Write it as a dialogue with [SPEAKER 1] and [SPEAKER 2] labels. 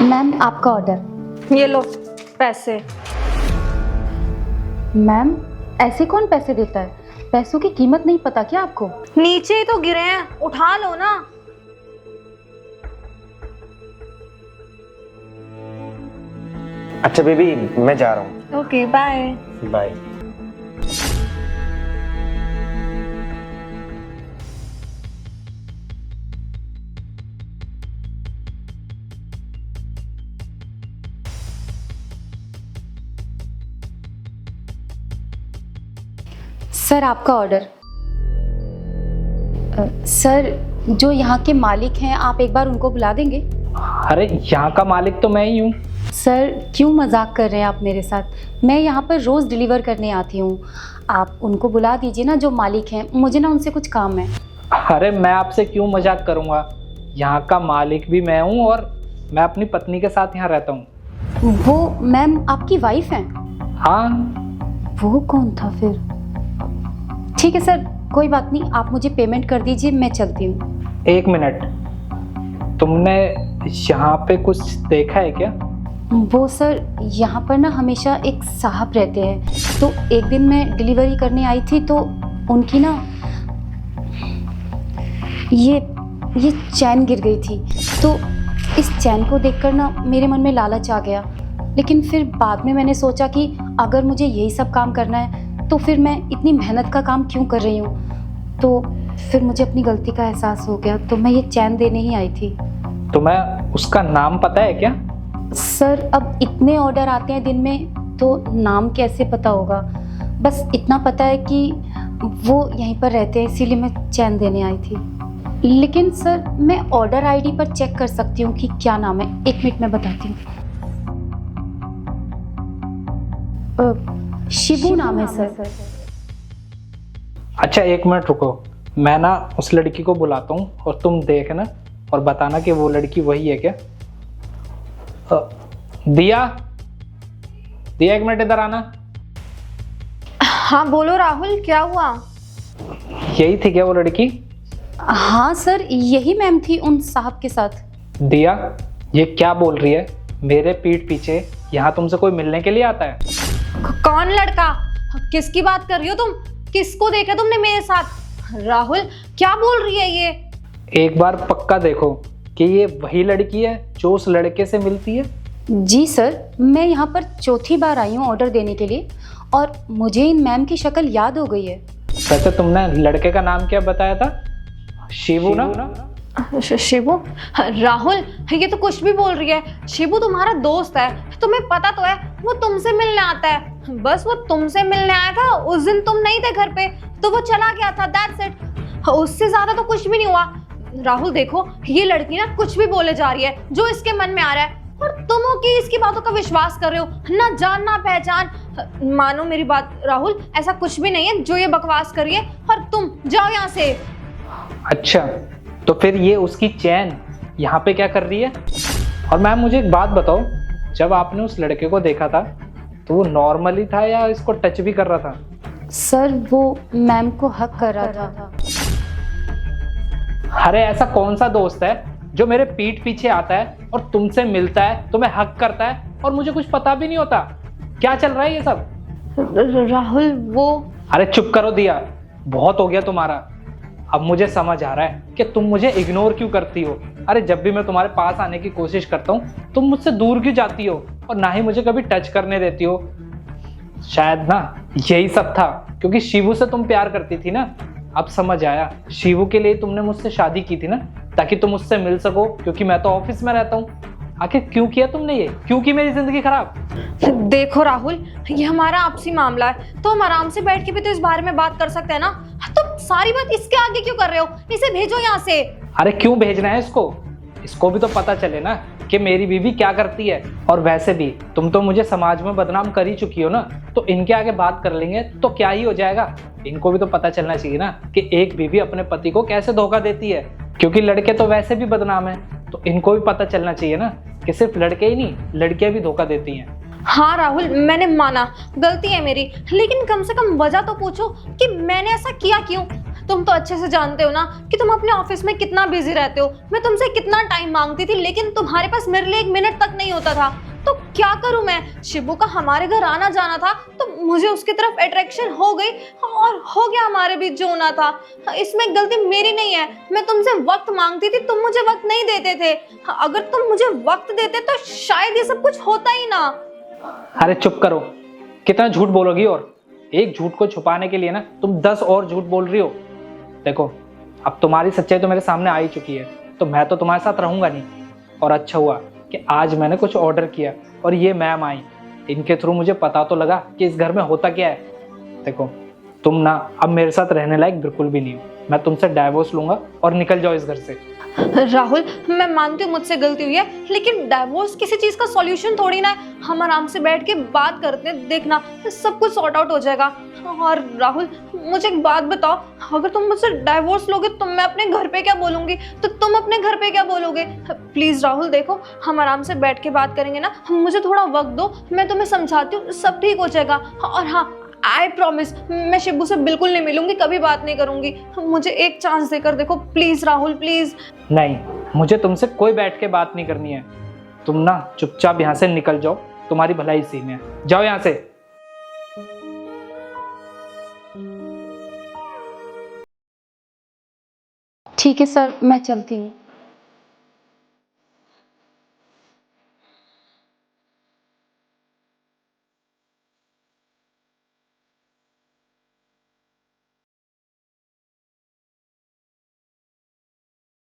[SPEAKER 1] Ma'am आपका order.
[SPEAKER 2] ये लो पैसे।
[SPEAKER 1] मैम ऐसे कौन पैसे देता है? पैसों की कीमत नहीं पता क्या आपको?
[SPEAKER 2] नीचे ही तो गिरे हैं, उठा लो ना।
[SPEAKER 3] अच्छा बेबी, मैं जा रहा हूँ।
[SPEAKER 2] Okay bye.
[SPEAKER 3] बाय।
[SPEAKER 1] सर आपका ऑर्डर। सर जो यहाँ के मालिक हैं आप एक बार उनको बुला देंगे?
[SPEAKER 4] अरे यहाँ का मालिक तो मैं ही हूँ।
[SPEAKER 1] सर क्यों मजाक कर रहे हैं आप मेरे साथ? मैं यहाँ पर रोज़ डिलीवर करने आती हूँ। आप उनको बुला दीजिए ना जो मालिक हैं, मुझे ना उनसे कुछ काम है।
[SPEAKER 4] अरे मैं आपसे क्यों मजाक करूँगा, यहाँ का मालिक भी मैं हूँ और मैं अपनी पत्नी के साथ यहाँ रहता हूँ।
[SPEAKER 1] वो मैम आपकी वाइफ हैं?
[SPEAKER 4] हाँ।
[SPEAKER 1] वो कौन था फिर? ठीक है सर, कोई बात नहीं, आप मुझे पेमेंट कर दीजिए, मैं चलती हूँ।
[SPEAKER 4] एक मिनट, तुमने यहाँ पे कुछ देखा है क्या?
[SPEAKER 1] वो सर यहाँ पर ना हमेशा एक साहब रहते हैं, तो एक दिन मैं डिलीवरी करने आई थी तो उनकी ना ये चैन गिर गई थी। तो इस चैन को देखकर ना मेरे मन में लालच आ गया, लेकिन फिर बाद में मैंने सोचा कि अगर मुझे यही सब काम करना है तो फिर मैं इतनी मेहनत का काम क्यों कर रही हूँ। तो फिर मुझे अपनी गलती का एहसास हो गया, तो मैं ये चैन देने ही आई थी।
[SPEAKER 4] तुम्हें उसका नाम पता है क्या?
[SPEAKER 1] सर अब इतने ऑर्डर आते हैं दिन में तो नाम कैसे पता होगा, बस इतना पता है कि वो यहीं पर रहते हैं, इसीलिए मैं चैन देने आई थी। लेकिन सर मैं ऑर्डर आईडी पर चेक कर सकती हूँ कि क्या नाम है। एक मिनट में बताती हूँ। शिबू नाम है सर।
[SPEAKER 4] अच्छा एक मिनट रुको, मैं ना उस लड़की को बुलाता हूँ और तुम देखना और बताना कि वो लड़की वही है क्या। दिया, दिया एक मिनट इधर आना।
[SPEAKER 2] हाँ बोलो राहुल, क्या हुआ?
[SPEAKER 4] यही थी क्या वो लड़की?
[SPEAKER 1] हाँ सर यही मैम थी उन साहब के साथ।
[SPEAKER 4] दिया ये क्या बोल रही है? मेरे पीठ पीछे यहाँ तुमसे कोई मिलने के लिए आता है?
[SPEAKER 2] कौन लड़का? किसकी बात कर रही हो तुम? किसको देखा तुमने मेरे साथ? राहुल क्या बोल रही है ये?
[SPEAKER 4] एक बार पक्का देखो कि ये वही लड़की है जो उस लड़के से मिलती है।
[SPEAKER 1] जी सर, मैं यहाँ पर चौथी बार आई हूँ ऑर्डर देने के लिए और मुझे इन मैम की शक्ल याद हो गई है।
[SPEAKER 4] वैसे तुमने लड़के का नाम क्या बताया था? शिबू ना?
[SPEAKER 2] शिबू? राहुल ये तो कुछ भी बोल रही है। शिबू तुम्हारा दोस्त है, तुम्हें पता तो है वो तुमसे मिलने आता है। बस वो तुमसे मिलने आया था, उस दिन तुम नहीं थे घर पे तो वो चला गया था, दैट्स इट। उससे ज्यादा तो कुछ भी नहीं हुआ। राहुल देखो ये लड़की ना कुछ भी बोले जा रही है जो इसके मन में आ रहा है और तुम हो कि इसकी बातों का विश्वास कर रहे हो, ना जान ना पहचान। मानो मेरी बात राहुल, ऐसा कुछ भी नहीं है जो ये बकवास कर रही है, और तुम जाओ यहाँ से।
[SPEAKER 4] अच्छा तो फिर ये उसकी चैन यहाँ पे क्या कर रही है? और मैम मुझे एक बात बताओ, जब आपने उस लड़के को देखा था तो वो नॉर्मली था या इसको टच भी कर रहा था?
[SPEAKER 1] सर वो मैम को हक कर रहा था।
[SPEAKER 4] अरे ऐसा कौन सा दोस्त है जो मेरे पीठ पीछे आता है और तुमसे मिलता है, तुम्हें हक करता है और मुझे कुछ पता भी नहीं होता? क्या चल रहा है ये सब?
[SPEAKER 2] राहुल वो...
[SPEAKER 4] अरे चुप करो दिया, बहुत हो गया तुम्हारा। अब मुझे समझ आ रहा है कि तुम मुझे इग्नोर क्यों करती हो। अरे जब भी मैं तुम्हारे पास आने की कोशिश करता हूँ तुम मुझसे दूर क्यों जाती हो और ना ही मुझे कभी टच करने देती हो। शायद ना यही सब था क्योंकि शिवू से तुम प्यार करती थी ना। अब समझ आया, शिवू के लिए तुमने मुझसे शादी की थी ना, ताकि तुम मुझसे मिल सको, क्योंकि मैं तो ऑफिस में रहता हूँ। आखिर क्यों किया तुमने ये? क्यों की मेरी जिंदगी खराब?
[SPEAKER 2] देखो राहुल ये हमारा आपसी मामला है तो हम आराम से बैठ के भी तो इस बारे में बात कर सकते हैं ना। तुम सारी बात इसके आगे क्यों कर रहे हो? इसे भेजो यहाँ से।
[SPEAKER 4] अरे क्यों भेजना है इसको? इसको भी तो पता चले ना कि मेरी बीवी क्या करती है। और वैसे भी तुम तो मुझे समाज में बदनाम कर ही चुकी हो ना, तो इनके आगे बात कर लेंगे तो क्या ही हो जाएगा। इनको भी तो पता चलना चाहिए ना कि एक बीवी अपने पति को कैसे धोखा देती है, क्योंकि लड़के तो वैसे भी बदनाम है। तो इनको भी पता चलना चाहिए ना कि सिर्फ लड़के ही नहीं, लड़कियां भी धोखा देती हैं।
[SPEAKER 2] हाँ राहुल मैंने माना गलती है मेरी, लेकिन कम से कम वजह तो पूछो कि मैंने ऐसा किया क्यों। तुम तो अच्छे से जानते हो ना कि तुम अपने ऑफिस में कितना बिजी रहते हो। मैं तुमसे कितना टाइम मांगती थी, लेकिन तुम्हारे पास मेरे लिए 1 मिनट तक नहीं होता था। तो क्या करूं मैं? शिबू का हमारे घर आना जाना था तो मुझे उसकी तरफ अट्रैक्शन हो गई और हो गया हमारे बीच जो होना था। इसमें गलती मेरी नहीं है। मैं तुमसे वक्त मांगती थी, तुम मुझे वक्त नहीं देते थे। अगर तुम मुझे वक्त देते तो शायद ये सब कुछ होता ही ना।
[SPEAKER 4] अरे चुप करो, कितना झूठ बोलोगी? और एक झूठ को छुपाने के लिए ना तुम 10 और झूठ बोल रही हो। देखो, अब तुम्हारी सच्चाई तो मेरे सामने आ ही चुकी है, तो मैं तो तुम्हारे साथ रहूंगा नहीं। और अच्छा हुआ कि आज मैंने कुछ ऑर्डर किया और ये मैम आई, इनके थ्रू मुझे पता तो लगा कि इस घर में होता क्या है। देखो, तुम ना अब मेरे साथ रहने लायक बिल्कुल भी नहीं हो। मैं तुमसे डाइवोर्स लूंगा और निकल जाओ इस घर से।
[SPEAKER 2] राहुल, मैं मानती हूँ मुझसे गलती हुई है, लेकिन डाइवोर्स किसी चीज का सॉल्यूशन थोड़ी ना है। हम आराम से बैठ के बात करते हैं, देखना सब कुछ सॉर्ट आउट हो जाएगा। और राहुल, मुझे एक बात बताओ, अगर तुम मुझसे डाइवोर्स लोगे तो मैं अपने घर पे क्या बोलूंगी, तो तुम अपने घर पे क्या बोलोगे? प्लीज राहुल, देखो हम आराम से बैठ के बात करेंगे ना। मुझे थोड़ा वक्त दो, मैं तुम्हें समझाती हूँ, सब ठीक हो जाएगा। और हाँ, आई प्रॉमिस, मैं शिबू से बिल्कुल नहीं मिलूंगी, कभी बात नहीं करूंगी। मुझे एक चांस देकर देखो प्लीज राहुल, प्लीज।
[SPEAKER 4] नहीं, मुझे तुमसे कोई बैठ के बात नहीं करनी है। तुम ना चुपचाप यहाँ से निकल जाओ, तुम्हारी भलाई इसी में है। जाओ यहाँ से।
[SPEAKER 1] ठीक है सर, मैं चलती हूँ।